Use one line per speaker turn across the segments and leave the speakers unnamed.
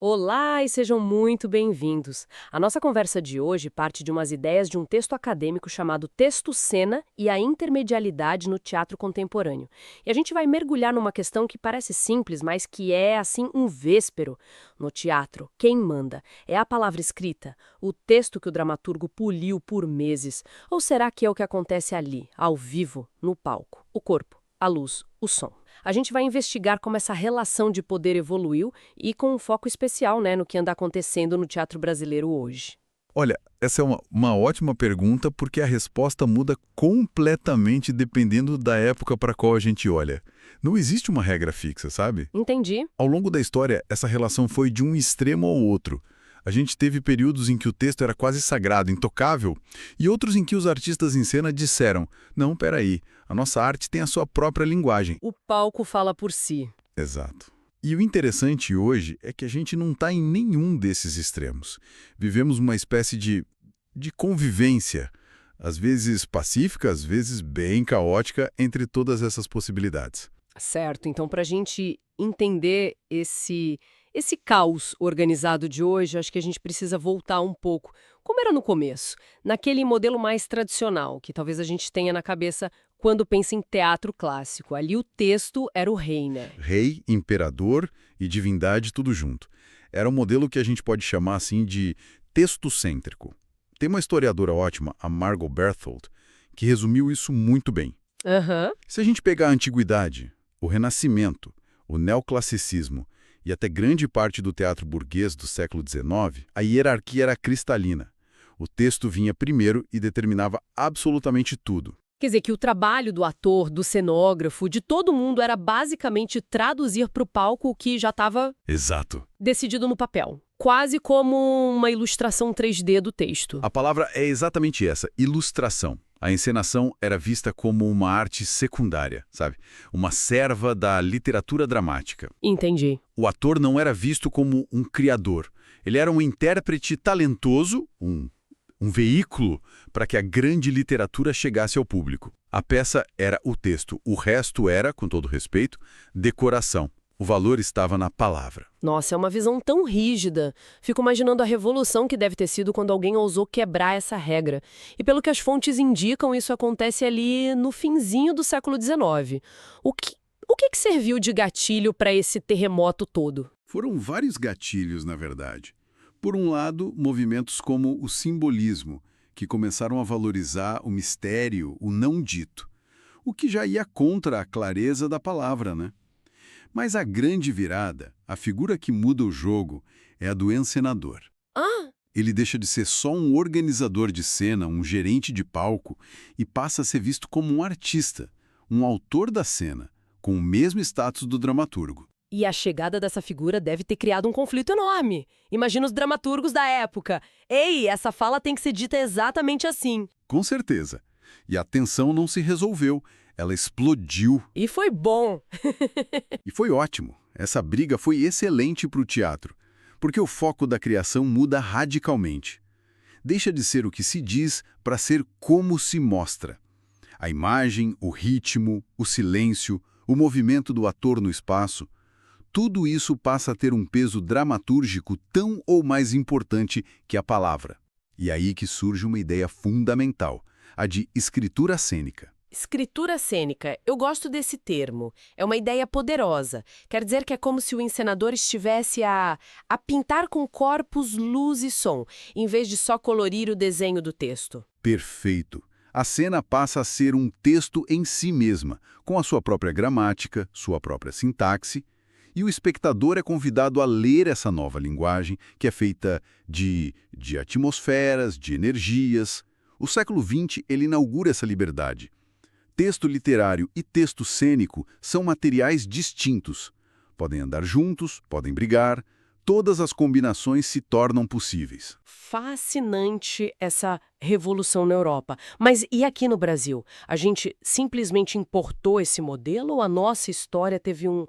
Olá e sejam muito bem-vindos. A nossa conversa de hoje parte de umas ideias de um texto acadêmico chamado Texto-Cena e a Intermedialidade no Teatro Contemporâneo. E a gente vai mergulhar numa questão que parece simples, mas que é, assim, um véspero. No teatro, quem manda? É a palavra escrita? O texto que o dramaturgo poliu por meses? Ou será que é o que acontece ali, ao vivo, no palco? O corpo, a luz, o som. A gente vai investigar como essa relação de poder evoluiu e com um foco especial, no que anda acontecendo no teatro brasileiro hoje.
Olha, essa é uma ótima pergunta porque a resposta muda completamente dependendo da época para qual a gente olha. Não existe uma regra fixa, sabe?
Entendi.
Ao longo da história, essa relação foi de um extremo ao outro. A gente teve períodos em que o texto era quase sagrado, intocável, e outros em que os artistas em cena disseram: não, peraí, a nossa arte tem a sua própria linguagem.
O palco fala por si.
Exato. E o interessante hoje é que a gente não está em nenhum desses extremos. Vivemos uma espécie de convivência, às vezes pacífica, às vezes bem caótica, entre todas essas possibilidades.
Certo, então para a gente entender esse caos organizado de hoje, acho que a gente precisa voltar um pouco. Como era no começo? Naquele modelo mais tradicional, que talvez a gente tenha na cabeça quando pensa em teatro clássico. Ali o texto era o rei, né?
Rei, imperador e divindade tudo junto. Era um modelo que a gente pode chamar assim de textocêntrico. Tem uma historiadora ótima, a Margot Berthold, que resumiu isso muito bem.
Aham.
Se a gente pegar a antiguidade, o Renascimento, o neoclassicismo e até grande parte do teatro burguês do século XIX, a hierarquia era cristalina. O texto vinha primeiro e determinava absolutamente tudo.
Quer dizer que o trabalho do ator, do cenógrafo, de todo mundo era basicamente traduzir para o palco o que já estava
Exato.
decidido no papel. Quase como uma ilustração 3D do texto.
A palavra é exatamente essa, ilustração. A encenação era vista como uma arte secundária, sabe? Uma serva da literatura dramática.
Entendi.
O ator não era visto como um criador. Ele era um intérprete talentoso, um veículo para que a grande literatura chegasse ao público. A peça era o texto, o resto era, com todo respeito, decoração. O valor estava na palavra.
Nossa, é uma visão tão rígida. Fico imaginando a revolução que deve ter sido quando alguém ousou quebrar essa regra. E pelo que as fontes indicam, isso acontece ali no finzinho do século XIX. O que serviu de gatilho para esse terremoto todo?
Foram vários gatilhos, na verdade. Por um lado, movimentos como o simbolismo, que começaram a valorizar o mistério, o não dito, o que já ia contra a clareza da palavra, né? Mas a grande virada, a figura que muda o jogo, é a do encenador.
Ah,
Ele deixa de ser só um organizador de cena, um gerente de palco, e passa a ser visto como um artista, um autor da cena, com o mesmo status do dramaturgo.
e a chegada dessa figura deve ter criado um conflito enorme. Imagina os dramaturgos da época. Ei, essa fala tem que ser dita exatamente assim.
Com certeza. E a tensão não se resolveu, ela explodiu.
E foi bom.
E foi ótimo. Essa briga foi excelente para o teatro, porque o foco da criação muda radicalmente. Deixa de ser o que se diz para ser como se mostra. A imagem, o ritmo, o silêncio, o movimento do ator no espaço, tudo isso passa a ter um peso dramatúrgico tão ou mais importante que a palavra. E aí que surge uma ideia fundamental, a de escritura cênica.
Escritura cênica. Eu gosto desse termo. É uma ideia poderosa. Quer dizer que é como se o encenador estivesse a pintar com corpos, luz e som, em vez de só colorir o desenho do texto.
Perfeito. A cena passa a ser um texto em si mesma, com a sua própria gramática, sua própria sintaxe, e o espectador é convidado a ler essa nova linguagem, que é feita de atmosferas, de energias. O século XX ele inaugura essa liberdade. Texto literário e texto cênico são materiais distintos. Podem andar juntos, podem brigar, todas as combinações se tornam possíveis.
Fascinante essa revolução na Europa. Mas e aqui no Brasil? A gente simplesmente importou esse modelo ou a nossa história teve um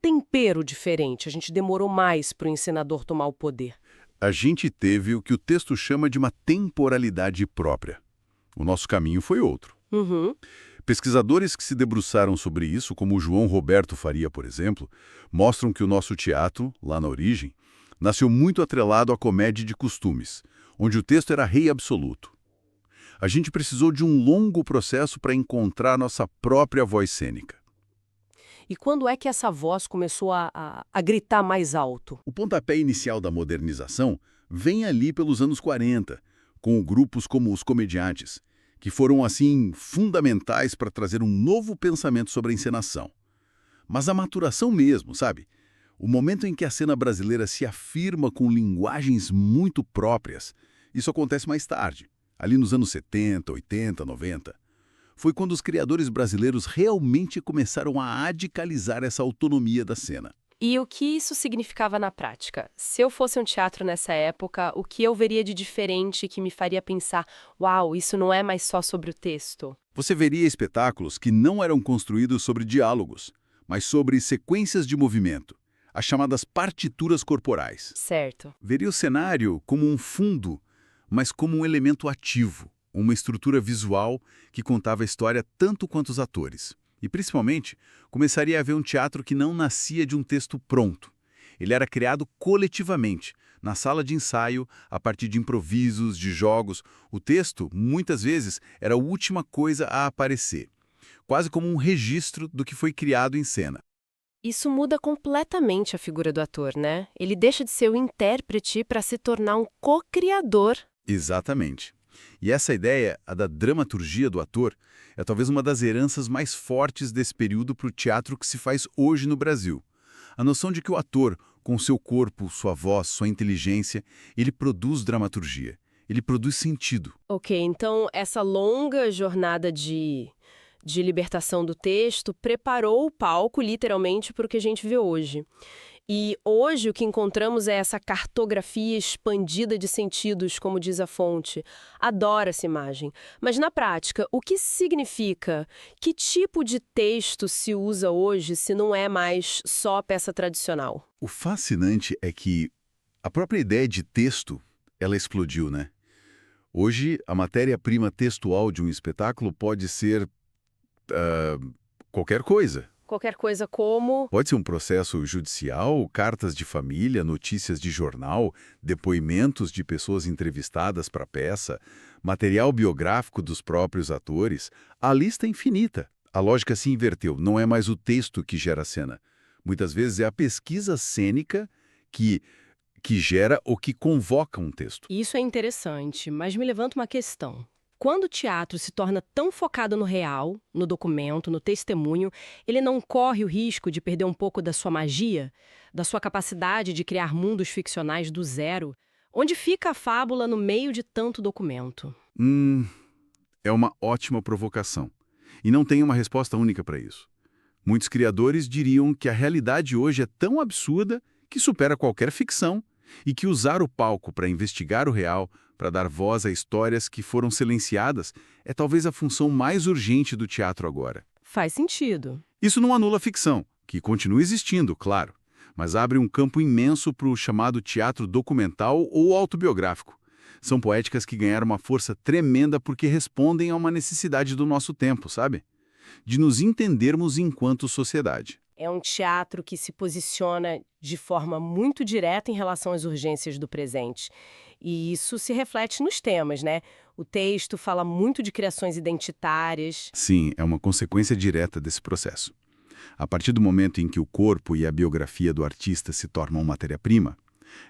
tempero diferente? A gente demorou mais para o encenador tomar o poder?
A gente teve o que o texto chama de uma temporalidade própria. O nosso caminho foi outro.
Uhum.
Pesquisadores que se debruçaram sobre isso, como o João Roberto Faria, por exemplo, mostram que o nosso teatro, lá na origem, Nasceu muito atrelado à comédia de costumes, onde o texto era rei absoluto. A gente precisou de um longo processo para encontrar nossa própria voz cênica.
E quando é que essa voz começou a gritar mais alto?
O pontapé inicial da modernização vem ali pelos anos 40, com grupos como os comediantes, que foram, assim, fundamentais para trazer um novo pensamento sobre a encenação. Mas a maturação mesmo, sabe? O momento em que a cena brasileira se afirma com linguagens muito próprias, isso acontece mais tarde, ali nos anos 70, 80, 90. Foi quando os criadores brasileiros realmente começaram a radicalizar essa autonomia da cena.
E o que isso significava na prática? Se eu fosse um teatro nessa época, o que eu veria de diferente que me faria pensar, uau, isso não é mais só sobre o texto?
Você veria espetáculos que não eram construídos sobre diálogos, mas sobre sequências de movimento, as chamadas partituras corporais.
Certo.
Veria o cenário como um fundo, mas como um elemento ativo, uma estrutura visual que contava a história tanto quanto os atores. E, principalmente, começaria a haver um teatro que não nascia de um texto pronto. Ele era criado coletivamente, na sala de ensaio, a partir de improvisos, de jogos. O texto, muitas vezes, era a última coisa a aparecer, quase como um registro do que foi criado em cena.
Isso muda completamente a figura do ator, né? Ele deixa de ser o intérprete para se tornar um co-criador.
Exatamente. E essa ideia, a da dramaturgia do ator, é talvez uma das heranças mais fortes desse período para o teatro que se faz hoje no Brasil. A noção de que o ator, com seu corpo, sua voz, sua inteligência, ele produz dramaturgia, ele produz sentido.
Ok, então essa longa jornada de libertação do texto preparou o palco, literalmente, para o que a gente vê hoje. E hoje o que encontramos é essa cartografia expandida de sentidos, como diz a fonte. Adoro essa imagem. Mas na prática, o que significa? Que tipo de texto se usa hoje se não é mais só peça tradicional?
O fascinante é que a própria ideia de texto, ela explodiu, né? Hoje, a matéria-prima textual de um espetáculo pode ser qualquer coisa.
Qualquer coisa como...
Pode ser um processo judicial, cartas de família, notícias de jornal, depoimentos de pessoas entrevistadas para a peça, material biográfico dos próprios atores. A lista é infinita. A lógica se inverteu. Não é mais o texto que gera a cena. Muitas vezes é a pesquisa cênica que gera ou que convoca um texto.
Isso é interessante, mas me levanta uma questão. Quando o teatro se torna tão focado no real, no documento, no testemunho, ele não corre o risco de perder um pouco da sua magia, da sua capacidade de criar mundos ficcionais do zero? Onde fica a fábula no meio de tanto documento?
É uma ótima provocação. E não tem uma resposta única para isso. Muitos criadores diriam que a realidade hoje é tão absurda que supera qualquer ficção e que usar o palco para investigar o real, para dar voz a histórias que foram silenciadas, é talvez a função mais urgente do teatro agora.
Faz sentido.
Isso não anula a ficção, que continua existindo, claro, mas abre um campo imenso para o chamado teatro documental ou autobiográfico. São poéticas que ganharam uma força tremenda porque respondem a uma necessidade do nosso tempo, sabe? De nos entendermos enquanto sociedade.
É um teatro que se posiciona de forma muito direta em relação às urgências do presente. E isso se reflete nos temas, né? O texto fala muito de criações identitárias.
Sim, é uma consequência direta desse processo. A partir do momento em que o corpo e a biografia do artista se tornam matéria-prima,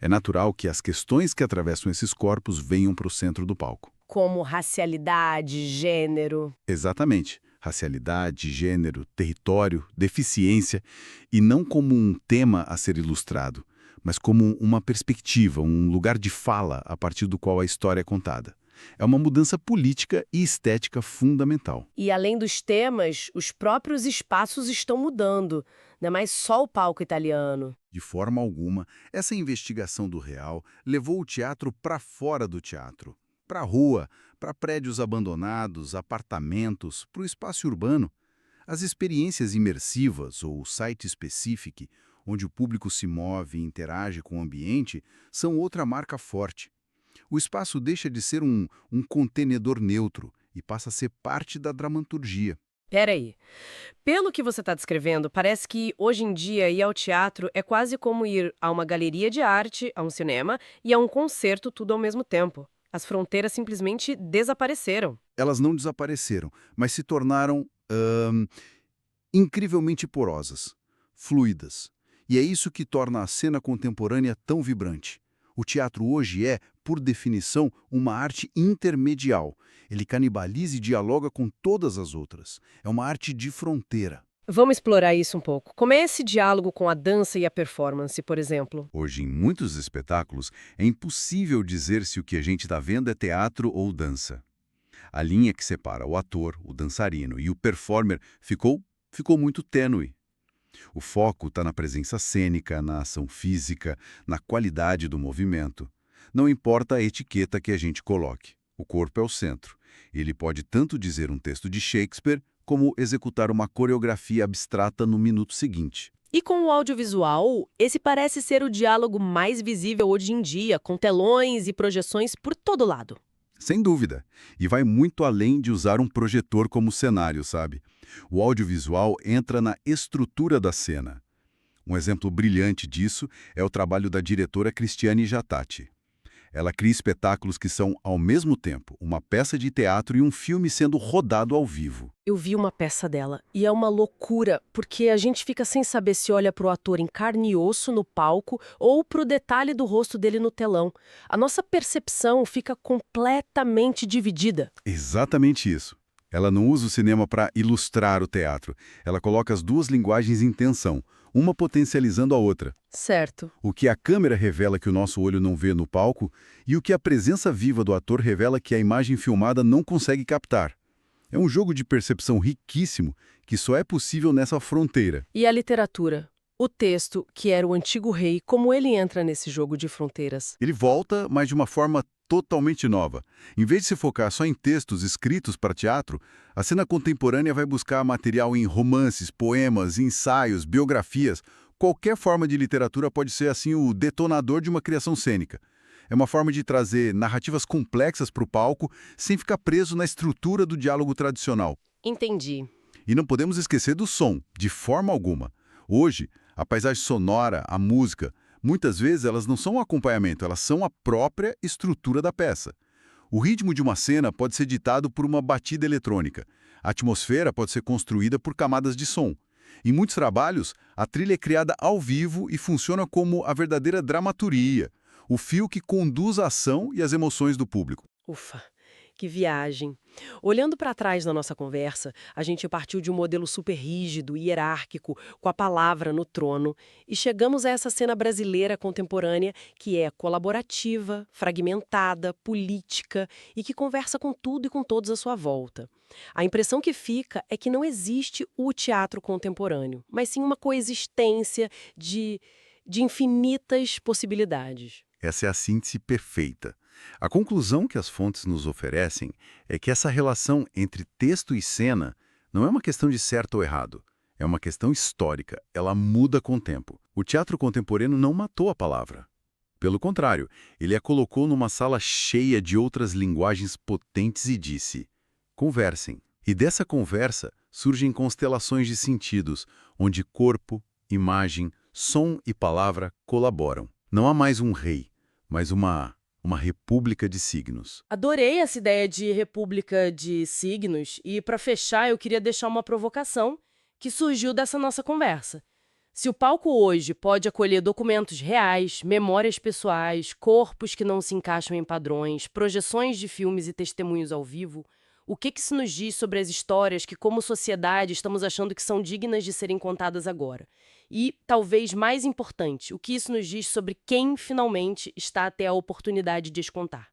é natural que as questões que atravessam esses corpos venham para o centro do palco.
Como racialidade, gênero.
Exatamente. Racialidade, gênero, território, deficiência, e não como um tema a ser ilustrado, mas como uma perspectiva, um lugar de fala a partir do qual a história é contada. É uma mudança política e estética fundamental.
E além dos temas, os próprios espaços estão mudando. Não é mais só o palco italiano.
De forma alguma, essa investigação do real levou o teatro para fora do teatro, para a rua, para prédios abandonados, apartamentos, para o espaço urbano. As experiências imersivas ou site specific, onde o público se move e interage com o ambiente, são outra marca forte. O espaço deixa de ser um contenedor neutro e passa a ser parte da dramaturgia.
Peraí. Pelo que você está descrevendo, parece que hoje em dia ir ao teatro é quase como ir a uma galeria de arte, a um cinema e a um concerto tudo ao mesmo tempo. As fronteiras simplesmente desapareceram.
Elas não desapareceram, mas se tornaram incrivelmente porosas, fluidas. E é isso que torna a cena contemporânea tão vibrante. O teatro hoje é, por definição, uma arte intermedial. Ele canibaliza e dialoga com todas as outras. É uma arte de fronteira.
Vamos explorar isso um pouco. Como é esse diálogo com a dança e a performance, por exemplo?
Hoje, em muitos espetáculos, é impossível dizer se o que a gente está vendo é teatro ou dança. A linha que separa o ator, o dançarino e o performer ficou muito tênue. O foco está na presença cênica, na ação física, na qualidade do movimento. Não importa a etiqueta que a gente coloque. O corpo é o centro. Ele pode tanto dizer um texto de Shakespeare como executar uma coreografia abstrata no minuto seguinte.
E com o audiovisual, esse parece ser o diálogo mais visível hoje em dia, com telões e projeções por todo lado.
Sem dúvida. E vai muito além de usar um projetor como cenário, sabe? O audiovisual entra na estrutura da cena. Um exemplo brilhante disso é o trabalho da diretora Cristiane Jatati. Ela cria espetáculos que são, ao mesmo tempo, uma peça de teatro e um filme sendo rodado ao vivo.
Eu vi uma peça dela e é uma loucura, porque a gente fica sem saber se olha pro ator em carne e osso no palco ou pro detalhe do rosto dele no telão. A nossa percepção fica completamente dividida.
Exatamente isso. Ela não usa o cinema para ilustrar o teatro. Ela coloca as duas linguagens em tensão, uma potencializando a outra.
Certo.
O que a câmera revela que o nosso olho não vê no palco e o que a presença viva do ator revela que a imagem filmada não consegue captar. É um jogo de percepção riquíssimo que só é possível nessa fronteira.
E a literatura? O texto, que era o antigo rei, como ele entra nesse jogo de fronteiras?
Ele volta, mas de uma forma totalmente nova. Em vez de se focar só em textos escritos para teatro, a cena contemporânea vai buscar material em romances, poemas, ensaios, biografias. Qualquer forma de literatura pode ser, assim, o detonador de uma criação cênica. É uma forma de trazer narrativas complexas para o palco sem ficar preso na estrutura do diálogo tradicional.
Entendi.
E não podemos esquecer do som, de forma alguma. Hoje, a paisagem sonora, a música, muitas vezes elas não são um acompanhamento, elas são a própria estrutura da peça. O ritmo de uma cena pode ser ditado por uma batida eletrônica. A atmosfera pode ser construída por camadas de som. Em muitos trabalhos, a trilha é criada ao vivo e funciona como a verdadeira dramaturgia, o fio que conduz a ação e as emoções do público.
Ufa, que viagem. Olhando para trás na nossa conversa, a gente partiu de um modelo super rígido, hierárquico, com a palavra no trono, e chegamos a essa cena brasileira contemporânea que é colaborativa, fragmentada, política e que conversa com tudo e com todos à sua volta. A impressão que fica é que não existe o teatro contemporâneo, mas sim uma coexistência de infinitas possibilidades.
Essa é a síntese perfeita. A conclusão que as fontes nos oferecem é que essa relação entre texto e cena não é uma questão de certo ou errado. É uma questão histórica. Ela muda com o tempo. O teatro contemporâneo não matou a palavra. Pelo contrário, ele a colocou numa sala cheia de outras linguagens potentes e disse: conversem. E dessa conversa surgem constelações de sentidos, onde corpo, imagem, som e palavra colaboram. Não há mais um rei, mas uma república de signos.
Adorei essa ideia de república de signos e, para fechar, eu queria deixar uma provocação que surgiu dessa nossa conversa. Se o palco hoje pode acolher documentos reais, memórias pessoais, corpos que não se encaixam em padrões, projeções de filmes e testemunhos ao vivo, o que isso nos diz sobre as histórias que, como sociedade, estamos achando que são dignas de serem contadas agora? E, talvez mais importante, o que isso nos diz sobre quem finalmente está a ter a oportunidade de as contar?